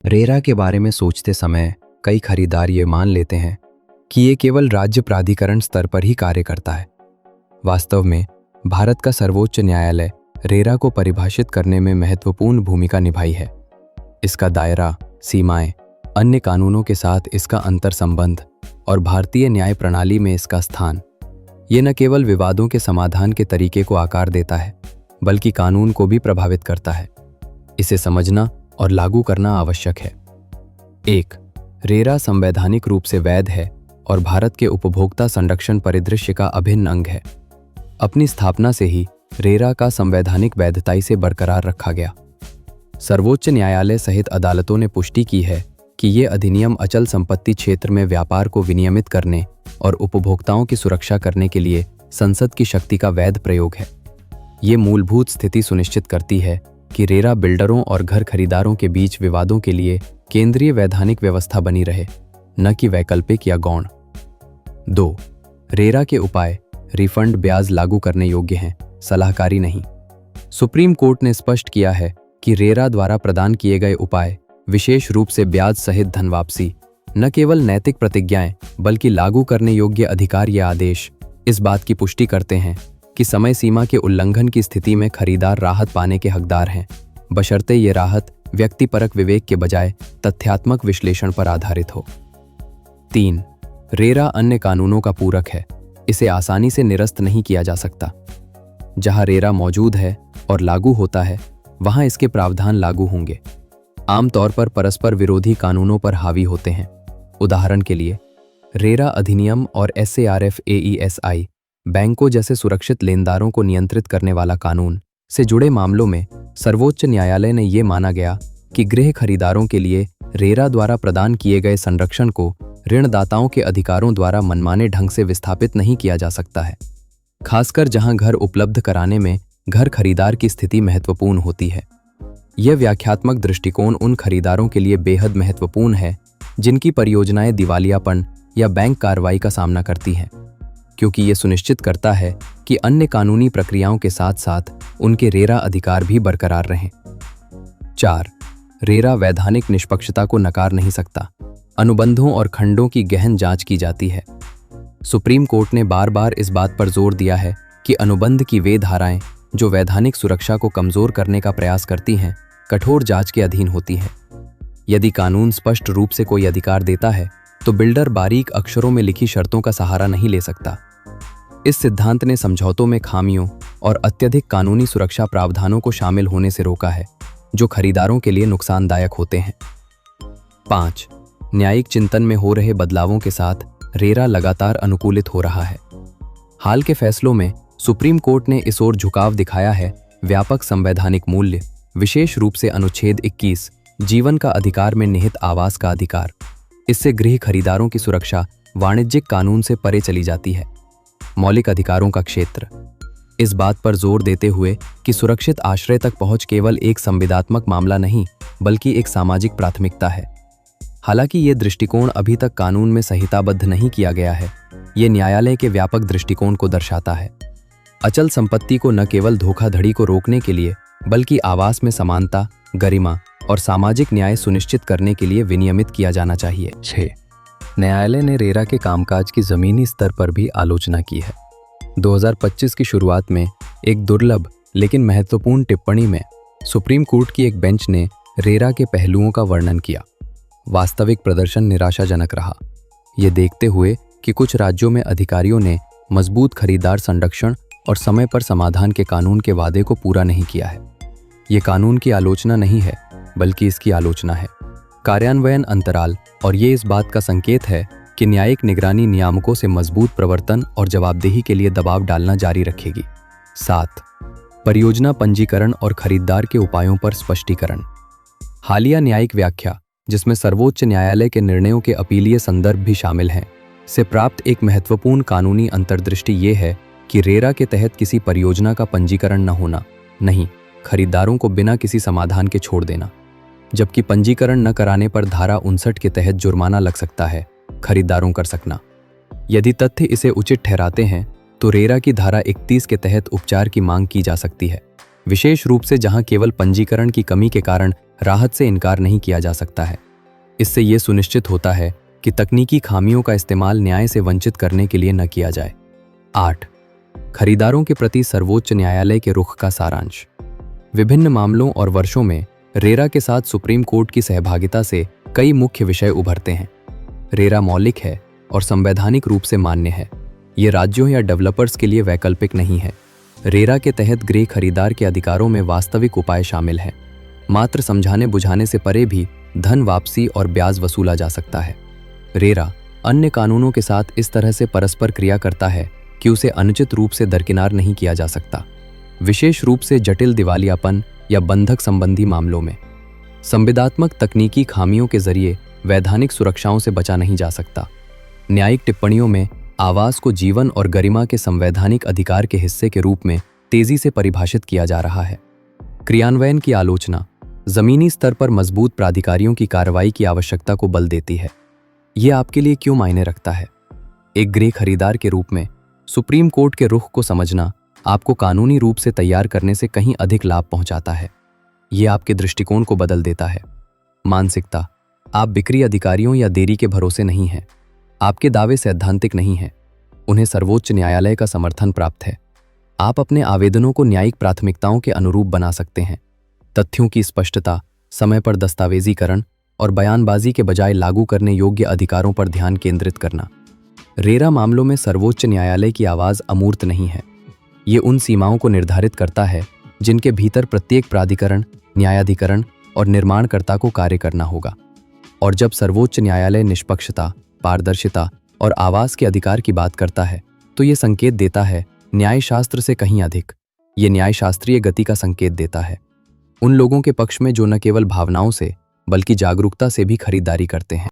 RERA के बारे में सोचते समय कई खरीदार ये मान लेते हैं कि ये केवल राज्य प्राधिकरण स्तर पर ही कार्य करता है। वास्तव में भारत का सर्वोच्च न्यायालय रेरा को परिभाषित करने में महत्वपूर्ण भूमिका निभाई है। इसका दायरा, सीमाएं, अन्य कानूनों के साथ इसका अंतर संबंध और भारतीय न्याय प्रणाली में इसका स्थान, ये न केवल विवादों के समाधान के तरीके को आकार देता है बल्कि कानून को भी प्रभावित करता है। इसे समझना और लागू करना आवश्यक है। 1. रेरा संवैधानिक रूप से वैध है और भारत के उपभोक्ता संरक्षण परिदृश्य का अभिन्न अंग है। अपनी स्थापना से ही रेरा का संवैधानिक वैधता इसे बरकरार रखा गया। सर्वोच्च न्यायालय सहित अदालतों ने पुष्टि की है कि ये अधिनियम अचल संपत्ति क्षेत्र में व्यापार को विनियमित करने और उपभोक्ताओं की सुरक्षा करने के लिए संसद की शक्ति का वैध प्रयोग है। ये मूलभूत स्थिति सुनिश्चित करती है कि रेरा बिल्डरों और घर खरीदारों के बीच विवादों के लिए केंद्रीय वैधानिक व्यवस्था बनी रहे, न कि वैकल्पिक या गौण। 2. रेरा के उपाय रिफंड ब्याज लागू करने योग्य हैं, सलाहकारी नहीं। सुप्रीम कोर्ट ने स्पष्ट किया है कि रेरा द्वारा प्रदान किए गए उपाय, विशेष रूप से ब्याज सहित धन वापसी, न केवल नैतिक प्रतिज्ञाएं बल्कि लागू करने योग्य अधिकार या आदेश इस बात की पुष्टि करते हैं कि समय सीमा के उल्लंघन की स्थिति में खरीदार राहत पाने के हकदार हैं, बशर्ते ये राहत व्यक्तिपरक विवेक के बजाय तथ्यात्मक विश्लेषण पर आधारित हो। 3. रेरा अन्य कानूनों का पूरक है, इसे आसानी से निरस्त नहीं किया जा सकता। जहां रेरा मौजूद है और लागू होता है, वहां इसके प्रावधान लागू होंगे। आमतौर पर परस्पर विरोधी कानूनों पर हावी होते हैं। उदाहरण के लिए, रेरा अधिनियम और SARF AESI बैंकों जैसे सुरक्षित लेनदारों को नियंत्रित करने वाला कानून से जुड़े मामलों में सर्वोच्च न्यायालय ने ये माना गया कि गृह खरीदारों के लिए रेरा द्वारा प्रदान किए गए संरक्षण को ऋणदाताओं के अधिकारों द्वारा मनमाने ढंग से विस्थापित नहीं किया जा सकता है, खासकर जहां घर उपलब्ध कराने में घर खरीदार की स्थिति महत्वपूर्ण होती है। यह व्याख्यात्मक दृष्टिकोण उन खरीदारों के लिए बेहद महत्वपूर्ण है जिनकी परियोजनाएं दिवालियापन या बैंक कार्रवाई का सामना करती हैं, क्योंकि ये सुनिश्चित करता है कि अन्य कानूनी प्रक्रियाओं के साथ साथ उनके रेरा अधिकार भी बरकरार रहें। 4. रेरा वैधानिक निष्पक्षता को नकार नहीं सकता। अनुबंधों और खंडों की गहन जांच की जाती है। सुप्रीम कोर्ट ने बार बार इस बात पर जोर दिया है कि अनुबंध की वे धाराएं जो वैधानिक सुरक्षा को कमजोर करने का प्रयास करती हैं, कठोर जांच के अधीन होती हैं। यदि कानून स्पष्ट रूप से कोई अधिकार देता है तो बिल्डर बारीक अक्षरों में लिखी शर्तों का सहारा नहीं ले सकता। इस सिद्धांत ने समझौतों में खामियों और अत्यधिक कानूनी सुरक्षा प्रावधानों को शामिल होने से रोका है, जो खरीदारों के लिए नुकसानदायक होते हैं। 5. न्यायिक चिंतन में हो रहे बदलावों के साथ रेरा लगातार अनुकूलित हो रहा है। हाल के फैसलों में सुप्रीम कोर्ट ने इस ओर झुकाव दिखाया है। व्यापक संवैधानिक मूल्य, विशेष रूप से अनुच्छेद 21 जीवन का अधिकार में निहित आवास का अधिकार, इससे गृह खरीदारों की सुरक्षा वाणिज्यिक कानून से परे चली जाती है। मौलिक अधिकारों का क्षेत्र, इस बात पर जोर देते हुए कि सुरक्षित आश्रय तक पहुंच केवल एक संविदात्मक मामला नहीं बल्कि एक सामाजिक प्राथमिकता है। हालांकि ये दृष्टिकोण अभी तक कानून में संहिताबद्ध नहीं किया गया है, ये न्यायालय के व्यापक दृष्टिकोण को दर्शाता है। अचल संपत्ति को न केवल धोखाधड़ी को रोकने के लिए बल्कि आवास में समानता, गरिमा और सामाजिक न्याय सुनिश्चित करने के लिए विनियमित किया जाना चाहिए। 6. न्यायालय ने रेरा के कामकाज की जमीनी स्तर पर भी आलोचना की है। 2025 की शुरुआत में एक दुर्लभ लेकिन महत्वपूर्ण टिप्पणी में सुप्रीम कोर्ट की एक बेंच ने रेरा के पहलुओं का वर्णन किया। वास्तविक प्रदर्शन निराशाजनक रहा, ये देखते हुए कि कुछ राज्यों में अधिकारियों ने मजबूत खरीदार संरक्षण और समय पर समाधान के कानून के वादे को पूरा नहीं किया है। ये कानून की आलोचना नहीं है बल्कि इसकी आलोचना है। कार्यान्वयन अंतराल, और ये इस बात का संकेत है कि न्यायिक निगरानी नियामकों से मजबूत प्रवर्तन और जवाबदेही के लिए दबाव डालना जारी रखेगी। 7. परियोजना पंजीकरण और खरीदार के उपायों पर स्पष्टीकरण। हालिया न्यायिक व्याख्या, जिसमें सर्वोच्च न्यायालय के निर्णयों के अपीलीय संदर्भ भी शामिल हैं, से प्राप्त एक महत्वपूर्ण कानूनी अंतर्दृष्टि ये है कि रेरा के तहत किसी परियोजना का पंजीकरण न होना, नहीं खरीदारों को बिना किसी समाधान के छोड़ देना, जबकि पंजीकरण न कराने पर धारा 59 के तहत जुर्माना लग सकता है, खरीदारों कर सकना। यदि तथ्य इसे उचित ठहराते हैं तो रेरा की धारा 31 के तहत उपचार की मांग की जा सकती है, विशेष रूप से जहां केवल पंजीकरण की कमी के कारण राहत से इनकार नहीं किया जा सकता है। इससे ये सुनिश्चित होता है कि तकनीकी खामियों का इस्तेमाल न्याय से वंचित करने के लिए न किया जाए। 8. खरीदारों के प्रति सर्वोच्च न्यायालय के रुख का सारांश। विभिन्न मामलों और वर्षों में रेरा के साथ सुप्रीम कोर्ट की सहभागिता से कई मुख्य विषय उभरते हैं। रेरा मौलिक है और संवैधानिक रूप से मान्य है। ये राज्यों या डेवलपर्स के लिए वैकल्पिक नहीं है। रेरा के तहत गृह खरीदार के अधिकारों में वास्तविक उपाय शामिल हैं। मात्र समझाने बुझाने से परे भी धन वापसी और ब्याज वसूला जा सकता है। रेरा अन्य कानूनों के साथ इस तरह से परस्पर क्रिया करता है कि उसे अनुचित रूप से दरकिनार नहीं किया जा सकता, विशेष रूप से जटिल दिवालियापन या बंधक संबंधी मामलों में। संविदात्मक तकनीकी खामियों के जरिए वैधानिक सुरक्षाओं से बचा नहीं जा सकता। न्यायिक टिप्पणियों में आवास को जीवन और गरिमा के संवैधानिक अधिकार के हिस्से के रूप में तेजी से परिभाषित किया जा रहा है। क्रियान्वयन की आलोचना जमीनी स्तर पर मजबूत प्राधिकारियों की कार्रवाई की आवश्यकता को बल देती है। ये आपके लिए क्यों मायने रखता है? एक गृह खरीदार के रूप में सुप्रीम कोर्ट के रुख को समझना आपको कानूनी रूप से तैयार करने से कहीं अधिक लाभ पहुंचाता है। ये आपके दृष्टिकोण को बदल देता है। मानसिकता, आप बिक्री अधिकारियों या देरी के भरोसे नहीं हैं। आपके दावे सैद्धांतिक नहीं हैं, उन्हें सर्वोच्च न्यायालय का समर्थन प्राप्त है। आप अपने आवेदनों को न्यायिक प्राथमिकताओं के अनुरूप बना सकते हैं। तथ्यों की स्पष्टता, समय पर दस्तावेजीकरण और बयानबाजी के बजाय लागू करने योग्य अधिकारों पर ध्यान केंद्रित करना। रेरा मामलों में सर्वोच्च न्यायालय की आवाज़ अमूर्त नहीं है। ये उन सीमाओं को निर्धारित करता है जिनके भीतर प्रत्येक प्राधिकरण, न्यायाधिकरण और निर्माणकर्ता को कार्य करना होगा। और जब सर्वोच्च न्यायालय निष्पक्षता, पारदर्शिता और आवास के अधिकार की बात करता है तो ये संकेत देता है न्यायशास्त्र से कहीं अधिक। ये न्यायशास्त्रीय गति का संकेत देता है उन लोगों के पक्ष में जो न केवल भावनाओं से बल्कि जागरूकता से भी खरीदारी करते हैं।